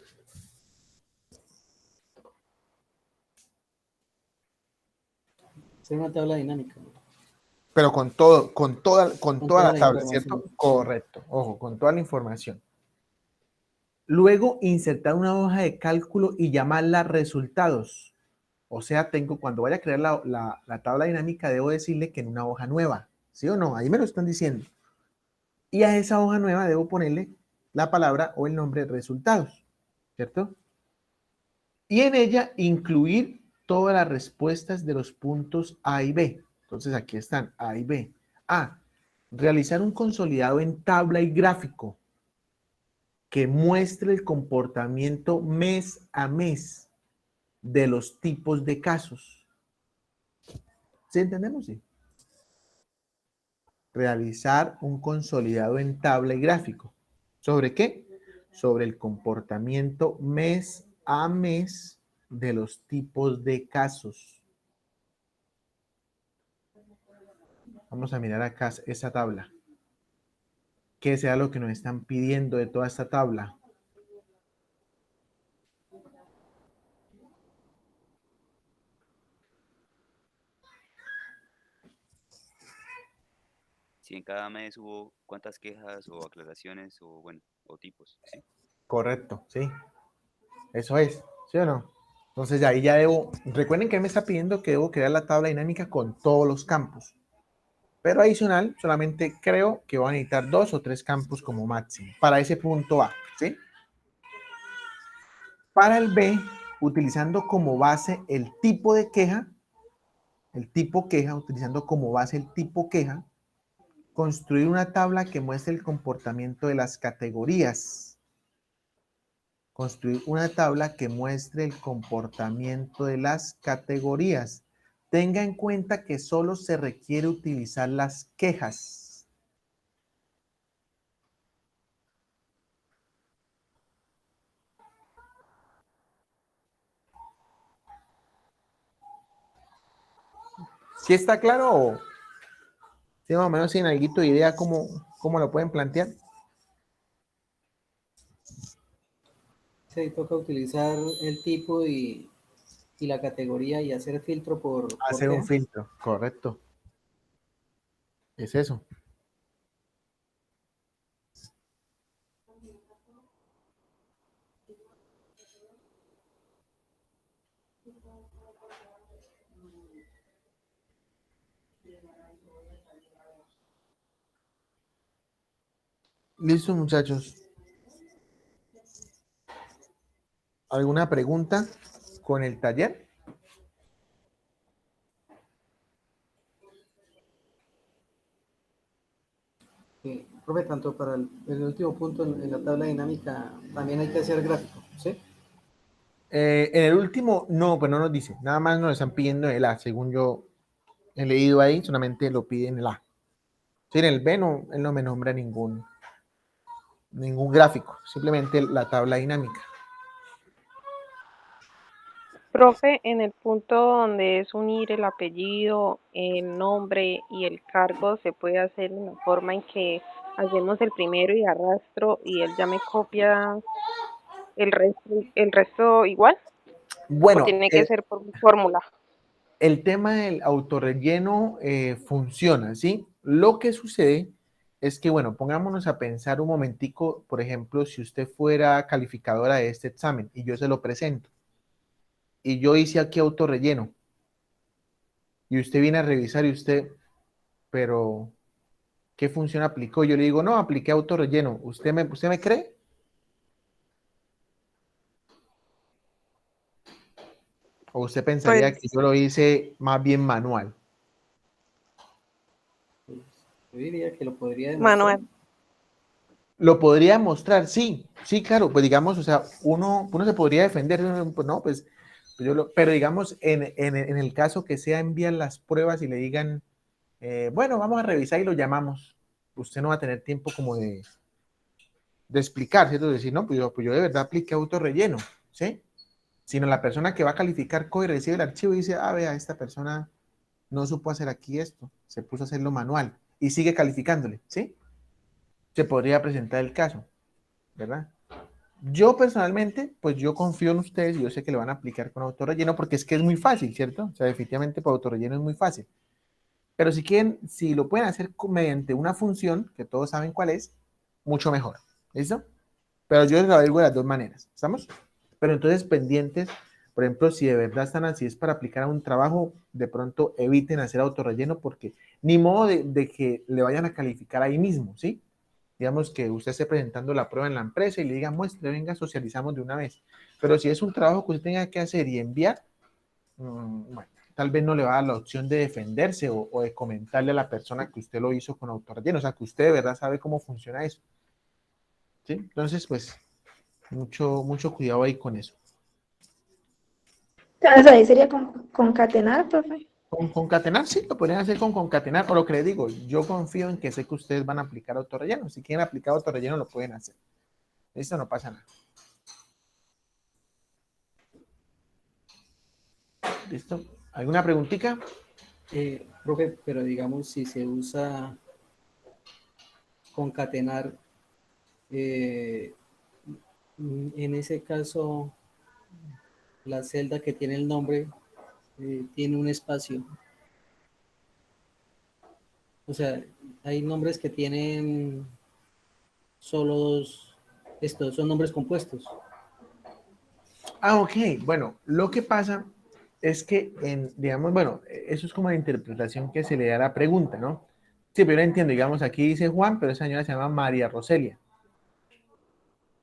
Hacer una tabla dinámica. Pero con todo, con toda Toda la la tabla, ¿cierto? información. Correcto. Ojo, con toda la información. Luego, insertar una hoja de cálculo y llamarla resultados. O sea, cuando vaya a crear la tabla dinámica, debo decirle que en una hoja nueva. ¿Sí o no? Ahí me lo están diciendo. Y a esa hoja nueva debo ponerle la palabra o el nombre resultados, ¿cierto? Y en ella incluir todas las respuestas de los puntos A y B. Entonces aquí están A y B. A, realizar un consolidado en tabla y gráfico que muestre el comportamiento mes a mes de los tipos de casos. ¿Sí entendemos? Sí. Realizar un consolidado en tabla y gráfico. ¿Sobre qué? Sobre el comportamiento mes a mes de los tipos de casos. Vamos a mirar acá esa tabla. ¿Qué sea lo que nos están pidiendo de toda esta tabla? Si en cada mes hubo cuántas quejas o aclaraciones o, bueno, o tipos, ¿sí? Correcto, sí. Eso es, ¿sí o no? Entonces ahí ya debo, recuerden que él me está pidiendo que debo crear la tabla dinámica con todos los campos. Pero adicional, solamente creo que voy a necesitar 2 o 3 campos como máximo para ese punto A, ¿sí? Para el B, utilizando como base el tipo de queja, el tipo queja, utilizando como base el tipo queja, construir una tabla que muestre el comportamiento de las categorías. Construir una tabla que muestre el comportamiento de las categorías. Tenga en cuenta que solo se requiere utilizar las quejas. ¿Sí está claro o sí, más o menos tienen alguito de idea cómo lo pueden plantear? Sí, toca utilizar el tipo y la categoría y hacer filtro por Hacer un qué. filtro, correcto. Es eso. Listo, muchachos. ¿Alguna pregunta con el taller? Profe, tanto para el último punto en la tabla dinámica también hay que hacer gráfico, ¿sí? En el último, no, pues no nos dice. Nada más nos están pidiendo el A. Según yo he leído ahí, solamente lo piden el A. Sí, en el B no, él no me nombra ningún gráfico, simplemente la tabla dinámica. Profe, en el punto donde es unir el apellido, el nombre y el cargo, se puede hacer de una forma en que hacemos el primero y arrastro y él ya me copia el resto igual, o Bueno, tiene que ser por fórmula. el tema del autorrelleno funciona, ¿sí? Lo que sucede es que, bueno, pongámonos a pensar un momentico, por ejemplo, si usted fuera calificadora de este examen y yo se lo presento y yo hice aquí autorrelleno y usted viene a revisar y usted, pero ¿qué función aplicó? Yo le digo, no, apliqué autorrelleno. ¿Usted me cree? ¿O usted pensaría que Pues yo lo hice más bien manual? Pues, yo diría que lo podría demostrar. manual. Lo podría mostrar, sí, sí, claro, pues digamos, o sea, uno se podría defender, pues no, pero digamos, en el caso que sea envían las pruebas y le digan, bueno, vamos a revisar y lo llamamos, usted no va a tener tiempo como de explicar, ¿cierto? De decir, no, pues yo de verdad apliqué autorrelleno, ¿sí? Sino la persona que va a calificar coge y recibe el archivo y dice, ah, vea, esta persona no supo hacer aquí esto, se puso a hacerlo manual y sigue calificándole, ¿sí? Se podría presentar el caso, ¿verdad? Yo personalmente, pues yo confío en ustedes y yo sé que lo van a aplicar con autorrelleno porque es que es muy fácil, ¿cierto? O sea, definitivamente por autorrelleno es muy fácil. Pero si quieren, si lo pueden hacer mediante una función, que todos saben cuál es, mucho mejor. ¿Listo? Pero yo les digo de las dos maneras. ¿Estamos? Pero entonces pendientes, por ejemplo, si de verdad están así, es para aplicar a un trabajo, de pronto eviten hacer autorrelleno porque ni modo de que le vayan a calificar ahí mismo, ¿sí? Digamos que usted esté presentando la prueba en la empresa y le digan, muestre, venga, socializamos de una vez. Pero si es un trabajo que usted tenga que hacer y enviar, bueno, tal vez no le va a dar la opción de defenderse o de comentarle a la persona que usted lo hizo con autorrelleno, o sea, que usted de verdad sabe cómo funciona eso. ¿Sí? Entonces, pues, mucho cuidado ahí con eso. Entonces ahí sería concatenar, profe. Con concatenar, sí, lo podrían hacer con concatenar, o lo que le digo, yo confío en que sé que ustedes van a aplicar autorrelleno. Si quieren aplicar autorrelleno, lo pueden hacer. Esto no pasa nada. ¿Listo? ¿Alguna preguntita? Profe, pero digamos, si se usa concatenar, eh, en ese caso, la celda que tiene el nombre tiene un espacio. O sea, hay nombres que tienen solo estos son nombres compuestos. Ah, ok. Bueno, lo que pasa es que, digamos, bueno, eso es como la interpretación que se le da a la pregunta, ¿no? Sí, pero yo entiendo, digamos, aquí dice Juan, pero esa señora se llama María Roselia,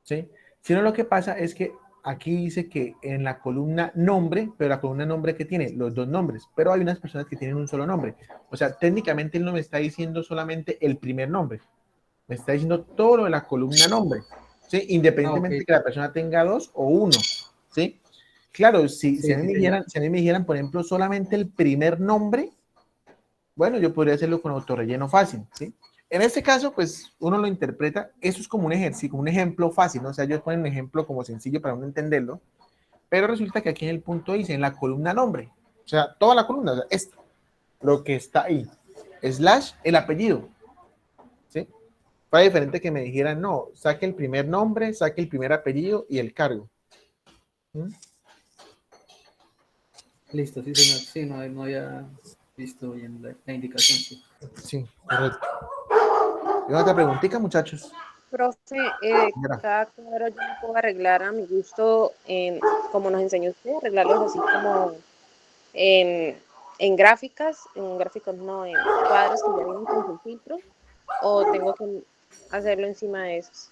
¿sí? Sino lo que pasa es que aquí dice que en la columna nombre, pero la columna nombre que tiene los dos nombres, pero hay unas personas que tienen un solo nombre. O sea, técnicamente él no me está diciendo solamente el primer nombre, me está diciendo todo lo de la columna nombre, ¿sí? Independientemente Ok. que la persona tenga dos o uno, ¿sí? Claro, si Sí, a mí sí, me señor. dijeran, si a mí me dijeran, por ejemplo, solamente el primer nombre, bueno, yo podría hacerlo con autorrelleno fácil, ¿sí? En este caso, pues uno lo interpreta, eso es como un ejercicio, como un ejemplo fácil, ¿no? O sea, yo pongo un ejemplo como sencillo para uno entenderlo, pero resulta que aquí en el punto dice, en la columna nombre, o sea, toda la columna, o sea, esto, lo que está ahí, slash el apellido, ¿sí? Fue diferente que me dijeran, no, saque el primer nombre, saque el primer apellido y el cargo. ¿Mm? Listo, sí, señor. Sí, no, no había visto bien la indicación, sí. Sí, correcto. ¿Y otra preguntita, muchachos? Profe, Mira. cada cuadro yo lo puedo arreglar a mi gusto, como nos enseñó usted, arreglarlos así como en, en gráficos no, en cuadros que ya vienen con su filtro, o tengo que hacerlo encima de esos.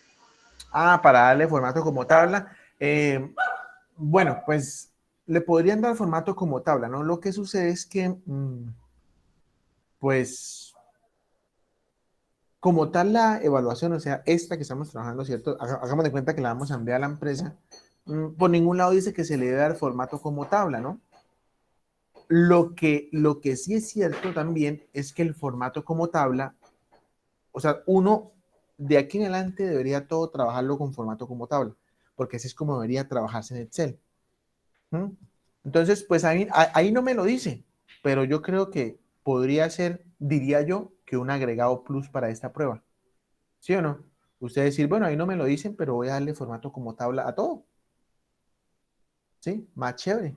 Ah, para darle formato como tabla. Bueno, pues le podrían dar formato como tabla, ¿no? Lo que sucede es que, pues, como tal la evaluación, o sea, esta que estamos trabajando, ¿cierto? Hagamos de cuenta que la vamos a enviar a la empresa. Por ningún lado dice que se le debe dar formato como tabla, ¿no? Lo que sí es cierto también es que el formato como tabla, o sea, uno de aquí en adelante debería todo trabajarlo con formato como tabla, porque así es como debería trabajarse en Excel. ¿Mm? Entonces, pues ahí no me lo dice, pero yo creo que podría ser, diría yo, que un agregado plus para esta prueba. ¿Sí o no? Usted decir, bueno, ahí no me lo dicen, pero voy a darle formato como tabla a todo. ¿Sí? Más chévere.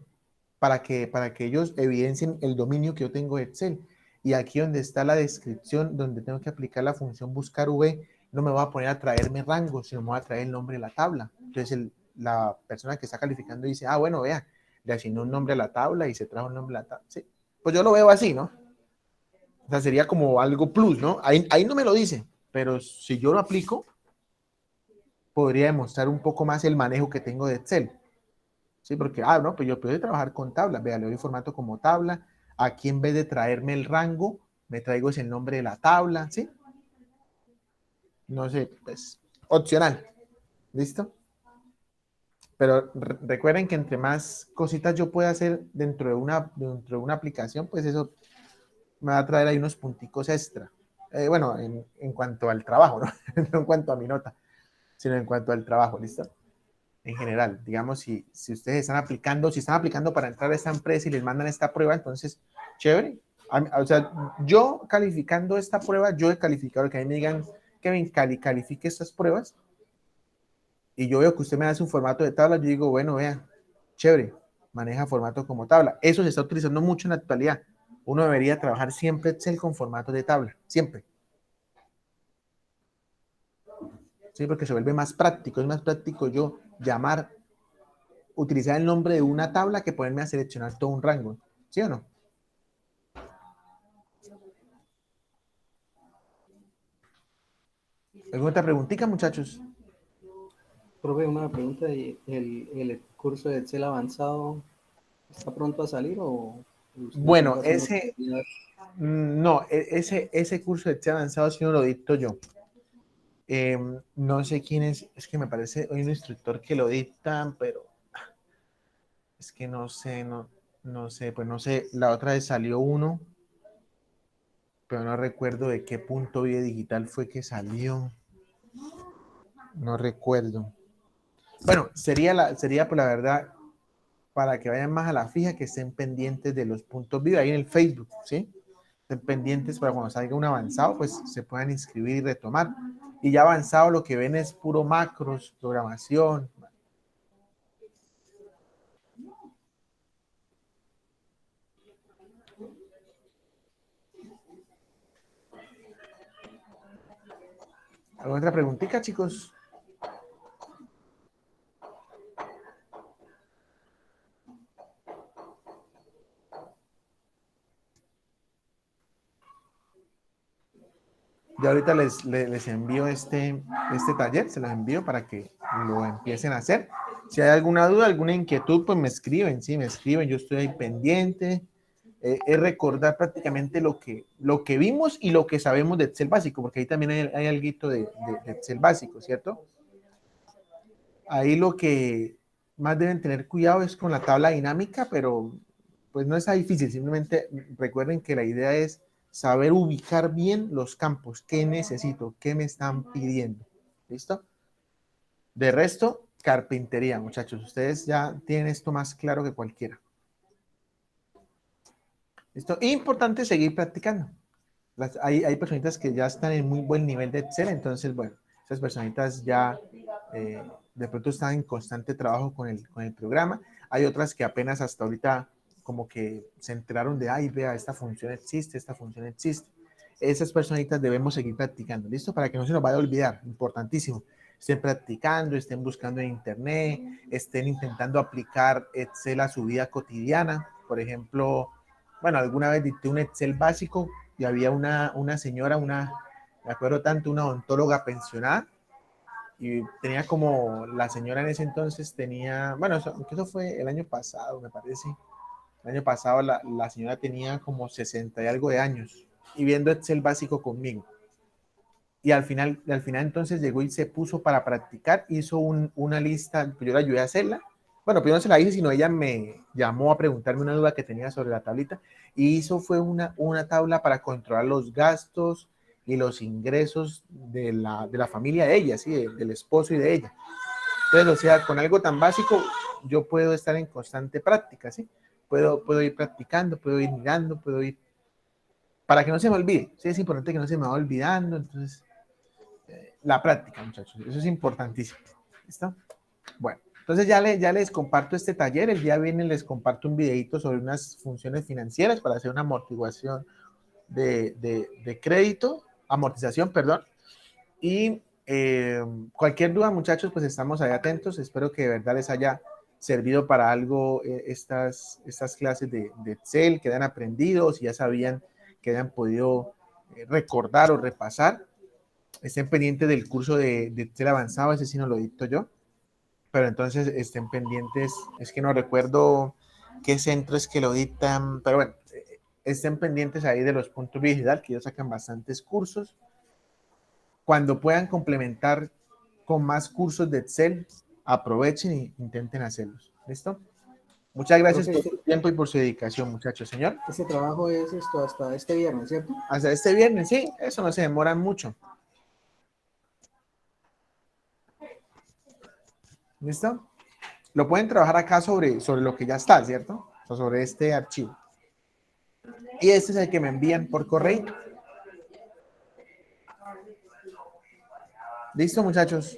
Para que ellos evidencien el dominio que yo tengo de Excel. Y aquí donde está la descripción, donde tengo que aplicar la función buscar V, no me va a poner a traerme rangos, sino me va a traer el nombre de la tabla. Entonces la persona que está calificando dice, ah, bueno, vea, le asignó un nombre a la tabla y se trajo un nombre a la tabla. Sí. Pues yo lo veo así, ¿no? O sea, sería como algo plus, ¿no? Ahí no me lo dice, pero si yo lo aplico, podría demostrar un poco más el manejo que tengo de Excel. Sí, porque, no, pues yo puedo trabajar con tablas. Vea, le doy formato como tabla. Aquí en vez de traerme el rango, me traigo ese el nombre de la tabla, ¿sí? No sé, pues, opcional. ¿Listo? Pero recuerden que entre más cositas yo pueda hacer dentro de una aplicación, pues eso me va a traer ahí unos punticos extra. Bueno, en cuanto al trabajo, ¿no? No en cuanto a mi nota, sino en cuanto al trabajo, ¿listo? En general, digamos, si ustedes si están aplicando para entrar a esta empresa y les mandan esta prueba, entonces, chévere. O sea, yo calificando esta prueba, yo he calificado, que a mí me digan, Kevin, califique estas pruebas, y yo veo que usted me hace un formato de tabla, yo digo, bueno, vea, chévere, maneja formato como tabla. Eso se está utilizando mucho en la actualidad. Uno debería trabajar siempre Excel con formato de tabla, siempre. Sí, porque se vuelve más práctico, es más práctico yo utilizar el nombre de una tabla que ponerme a seleccionar todo un rango. ¿Sí o no? ¿Alguna otra preguntita, muchachos? Profe, una pregunta, ¿el curso de Excel avanzado está pronto a salir o usted Bueno, tenga así una oportunidad? no, ese curso de Excel avanzado sí no lo dicto yo. No sé quién es que me parece, hay un instructor que lo dicta, pero es que no sé, no sé, pues no sé, la otra vez salió uno, pero no recuerdo de qué punto Vida Digital fue que salió, no recuerdo. Bueno, sería por la verdad, para que vayan más a la fija, que estén pendientes de los puntos Vida ahí en el Facebook, ¿sí? Estén pendientes para cuando salga un avanzado, pues se puedan inscribir y retomar. Y ya avanzado lo que ven es puro macros, programación. ¿Alguna otra preguntita, chicos? Ya ahorita les envío este taller, se los envío para que lo empiecen a hacer. Si hay alguna duda, alguna inquietud, pues me escriben, sí, me escriben, yo estoy ahí pendiente. Es recordar prácticamente lo que vimos y lo que sabemos de Excel básico, porque ahí también hay algo de Excel básico, ¿cierto? Ahí lo que más deben tener cuidado es con la tabla dinámica, pero pues no es tan difícil, simplemente recuerden que la idea es saber ubicar bien los campos, qué necesito, qué me están pidiendo, ¿listo? De resto, carpintería, muchachos, ustedes ya tienen esto más claro que cualquiera. ¿Listo? Importante seguir practicando. Hay personitas que ya están en muy buen nivel de Excel, entonces, bueno, esas personitas ya de pronto están en constante trabajo con el programa. Hay otras que apenas hasta ahorita como que se enteraron de, ay, vea, esta función existe, esta función existe. Esas personitas debemos seguir practicando, ¿listo? Para que no se nos vaya a olvidar, importantísimo. Estén practicando, estén buscando en internet, estén intentando aplicar Excel a su vida cotidiana. Por ejemplo, bueno, alguna vez dicté un Excel básico y había una señora, me acuerdo tanto, una odontóloga pensionada, y tenía como, la señora en ese entonces tenía, bueno, eso fue el año pasado, me parece. El año pasado la señora tenía como 60 y algo de años y viendo Excel básico conmigo. Y al final entonces llegó y se puso para practicar, hizo una lista, pues yo la ayudé a hacerla. Bueno, pero no se la hice, sino ella me llamó a preguntarme una duda que tenía sobre la tablita y hizo fue una tabla para controlar los gastos y los ingresos de la familia de ella, ¿sí? Del esposo y de ella. Entonces, o sea, con algo tan básico, yo puedo estar en constante práctica, ¿sí? Puedo ir practicando, puedo ir mirando, puedo ir... Para que no se me olvide, ¿sí? Es importante que no se me vaya olvidando, entonces la práctica, muchachos. Eso es importantísimo. ¿Listo? Bueno, entonces ya les comparto este taller. El día viene les comparto un videito sobre unas funciones financieras para hacer una amortiguación de crédito, amortización, perdón. Y cualquier duda, muchachos, pues estamos ahí atentos. Espero que de verdad les haya servido para algo estas clases de Excel, que hayan aprendido, si ya sabían, que hayan podido recordar o repasar. Estén pendientes del curso de Excel avanzado, ese sí no lo dicto yo, pero entonces estén pendientes, es que no recuerdo qué centro es que lo dictan, pero bueno, estén pendientes ahí de los puntos digital, que ellos sacan bastantes cursos. Cuando puedan complementar con más cursos de Excel, aprovechen e intenten hacerlos. ¿Listo? Muchas gracias por su tiempo y por su dedicación, muchachos. Señor. Ese trabajo es esto hasta este viernes, ¿cierto? Hasta este viernes, sí, eso no se demora mucho. ¿Listo? Lo pueden trabajar acá sobre lo que ya está, ¿cierto? O sobre este archivo. Y este es el que me envían por correo. ¿Listo, muchachos?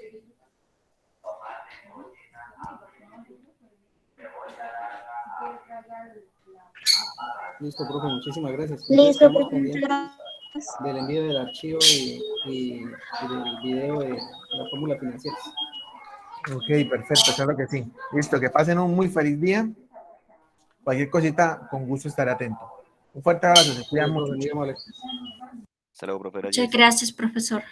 Listo, profe, muchísimas gracias. Listo, profe, muchas gracias. Del envío del archivo y del video de la fórmula financiera. Ok, perfecto, claro que sí. Listo, que pasen un muy feliz día. Cualquier cosita, con gusto estaré atento. Un fuerte abrazo, se cuidan mucho. Hasta luego, profe. Muchas gracias, profesor.